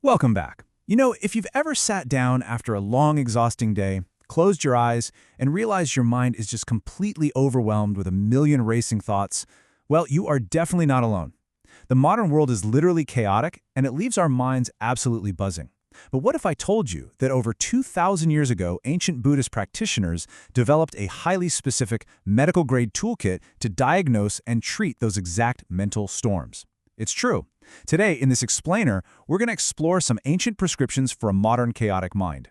Welcome back. If you've ever sat down after a long, exhausting day, closed your eyes, and realized your mind is just completely overwhelmed with a million racing thoughts, well, you are definitely not alone. The modern world is literally chaotic, and it leaves our minds absolutely buzzing. But what if I told you that over 2,000 years ago, ancient Buddhist practitioners developed a highly specific medical-grade toolkit to diagnose and treat those exact mental storms? It's true. Today, in this explainer, we're going to explore some ancient prescriptions for a modern chaotic mind.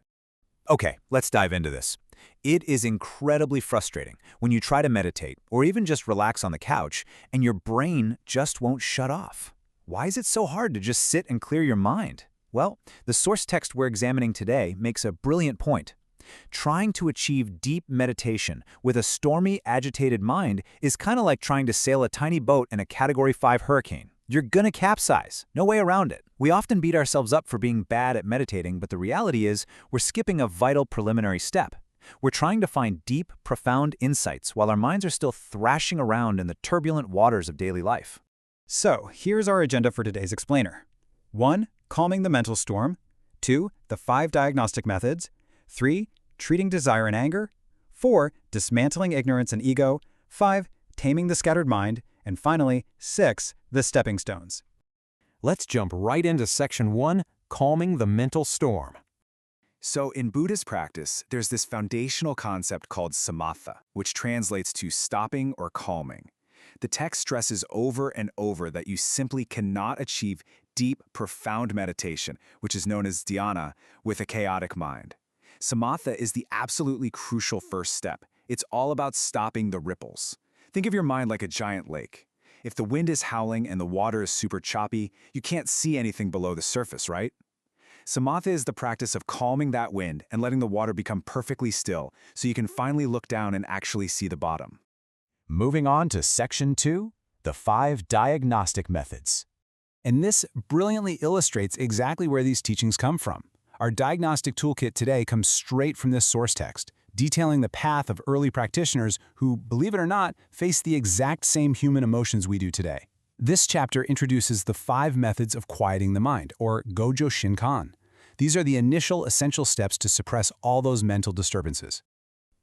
Okay, let's dive into this. It is incredibly frustrating when you try to meditate or even just relax on the couch and your brain just won't shut off. Why is it so hard to just sit and clear your mind? Well, the source text we're examining today makes a brilliant point. Trying to achieve deep meditation with a stormy, agitated mind is kind of like trying to sail a tiny boat in a Category 5 hurricane. You're gonna capsize. No way around it. We often beat ourselves up for being bad at meditating, but the reality is we're skipping a vital preliminary step. We're trying to find deep, profound insights while our minds are still thrashing around in the turbulent waters of daily life. So, here's our agenda for today's explainer. 1. Calming the mental storm. 2. The 5 diagnostic methods. 3. Treating desire and anger. 4. Dismantling ignorance and ego. 5. Taming the scattered mind. And finally, 6. The stepping stones. Let's jump right into Section 1, Calming the Mental Storm. So in Buddhist practice, there's this foundational concept called samatha, which translates to stopping or calming. The text stresses over and over that you simply cannot achieve deep, profound meditation, which is known as dhyana, with a chaotic mind. Samatha is the absolutely crucial first step. It's all about stopping the ripples. Think of your mind like a giant lake. If the wind is howling and the water is super choppy, you can't see anything below the surface, right? Samatha is the practice of calming that wind and letting the water become perfectly still so you can finally look down and actually see the bottom. Moving on to Section 2, the 5 diagnostic methods. And this brilliantly illustrates exactly where these teachings come from. Our diagnostic toolkit today comes straight from this source text, detailing the path of early practitioners who, believe it or not, face the exact same human emotions we do today. This chapter introduces the 5 methods of quieting the mind, or Gojoshin-kan. These are the initial essential steps to suppress all those mental disturbances.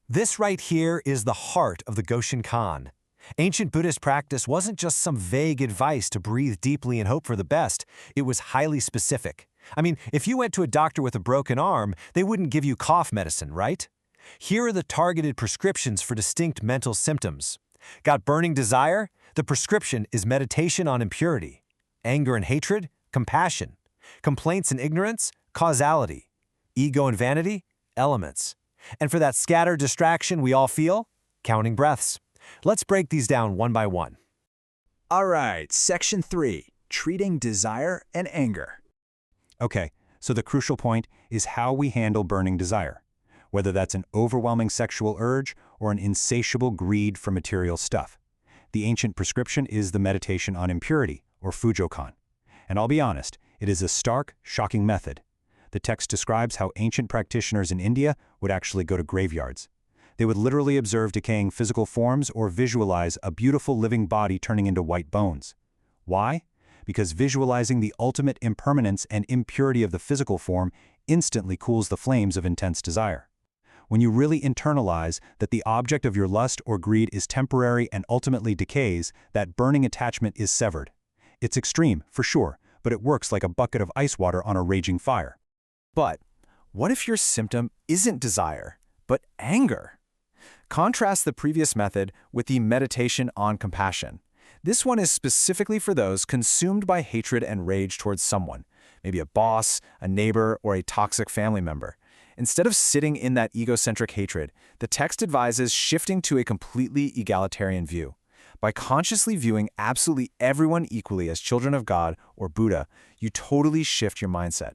This right here is the heart of the Gojoshin-kan. Ancient Buddhist practice wasn't just some vague advice to breathe deeply and hope for the best. It was highly specific. I mean, if you went to a doctor with a broken arm, they wouldn't give you cough medicine, right? Here are the targeted prescriptions for distinct mental symptoms. Got burning desire? The prescription is meditation on impurity. Anger and hatred? Compassion. Complaints and ignorance? Causality. Ego and vanity? Elements. And for that scattered distraction we all feel? Counting breaths. Let's break these down one by one. All right, Section 3, Treating Desire and Anger. Okay, so the crucial point is how we handle burning desire, whether that's an overwhelming sexual urge or an insatiable greed for material stuff. The ancient prescription is the meditation on impurity, or Fujo-kan. And I'll be honest, it is a stark, shocking method. The text describes how ancient practitioners in India would actually go to graveyards. They would literally observe decaying physical forms or visualize a beautiful living body turning into white bones. Why? Because visualizing the ultimate impermanence and impurity of the physical form instantly cools the flames of intense desire. When you really internalize that the object of your lust or greed is temporary and ultimately decays, that burning attachment is severed. It's extreme, for sure, but it works like a bucket of ice water on a raging fire. But what if your symptom isn't desire, but anger? Contrast the previous method with the meditation on compassion. This one is specifically for those consumed by hatred and rage towards someone, maybe a boss, a neighbor, or a toxic family member. Instead of sitting in that egocentric hatred, the text advises shifting to a completely egalitarian view. By consciously viewing absolutely everyone equally as children of God or Buddha, you totally shift your mindset.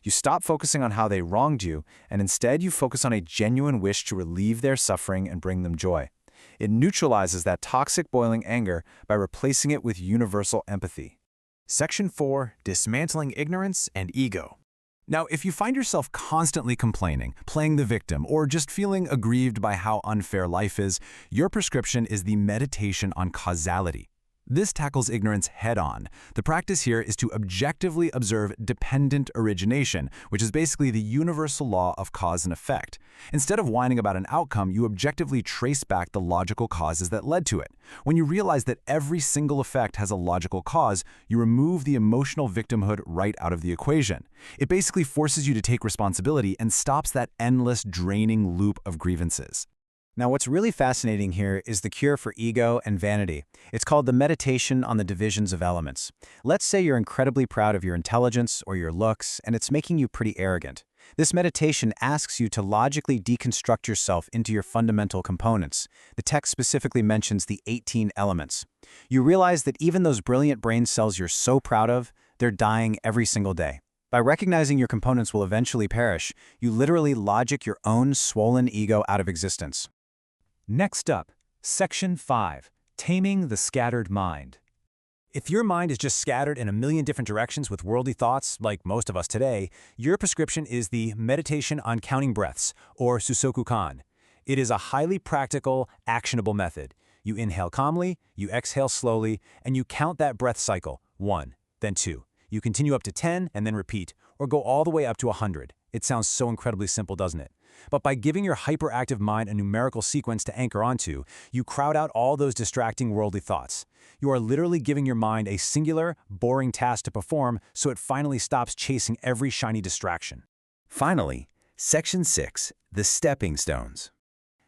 You stop focusing on how they wronged you, and instead you focus on a genuine wish to relieve their suffering and bring them joy. It neutralizes that toxic boiling anger by replacing it with universal empathy. Section 4, Dismantling Ignorance and Ego. Now, if you find yourself constantly complaining, playing the victim, or just feeling aggrieved by how unfair life is, your prescription is the meditation on causality. This tackles ignorance head-on. The practice here is to objectively observe dependent origination, which is basically the universal law of cause and effect. Instead of whining about an outcome, you objectively trace back the logical causes that led to it. When you realize that every single effect has a logical cause, you remove the emotional victimhood right out of the equation. It basically forces you to take responsibility and stops that endless, draining loop of grievances. Now, what's really fascinating here is the cure for ego and vanity. It's called the meditation on the divisions of elements. Let's say you're incredibly proud of your intelligence or your looks, and it's making you pretty arrogant. This meditation asks you to logically deconstruct yourself into your fundamental components. The text specifically mentions the 18 elements. You realize that even those brilliant brain cells you're so proud of, they're dying every single day. By recognizing your components will eventually perish, you literally logic your own swollen ego out of existence. Next up, Section 5, Taming the Scattered Mind. If your mind is just scattered in a million different directions with worldly thoughts, like most of us today, your prescription is the Meditation on Counting Breaths, or Susoku-kan. It is a highly practical, actionable method. You inhale calmly, you exhale slowly, and you count that breath cycle, 1, then 2. You continue up to 10 and then repeat, or go all the way up to 100. It sounds so incredibly simple, doesn't it? But by giving your hyperactive mind a numerical sequence to anchor onto, you crowd out all those distracting worldly thoughts. You are literally giving your mind a singular, boring task to perform so it finally stops chasing every shiny distraction. Finally, Section 6, the stepping stones.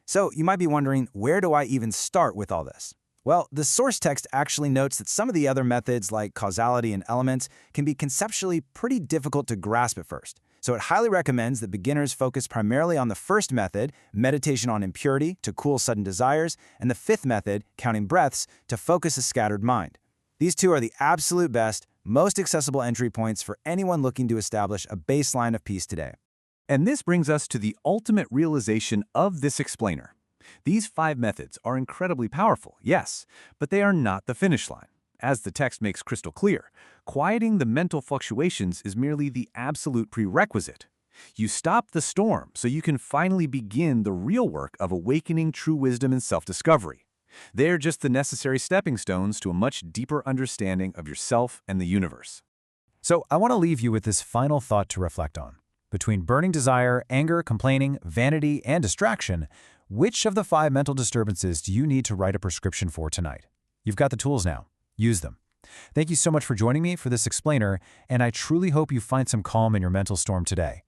So you might be wondering, where do I even start with all this? Well, the source text actually notes that some of the other methods like causality and elements can be conceptually pretty difficult to grasp at first. So it highly recommends that beginners focus primarily on the first method, meditation on impurity, to cool sudden desires, and the fifth method, counting breaths, to focus a scattered mind. These two are the absolute best, most accessible entry points for anyone looking to establish a baseline of peace today. And this brings us to the ultimate realization of this explainer. These 5 methods are incredibly powerful, yes, but they are not the finish line. As the text makes crystal clear, quieting the mental fluctuations is merely the absolute prerequisite. You stop the storm so you can finally begin the real work of awakening true wisdom and self-discovery. They're just the necessary stepping stones to a much deeper understanding of yourself and the universe. So I want to leave you with this final thought to reflect on. Between burning desire, anger, complaining, vanity, and distraction, which of the 5 mental disturbances do you need to write a prescription for tonight? You've got the tools now. Use them. Thank you so much for joining me for this explainer, and I truly hope you find some calm in your mental storm today.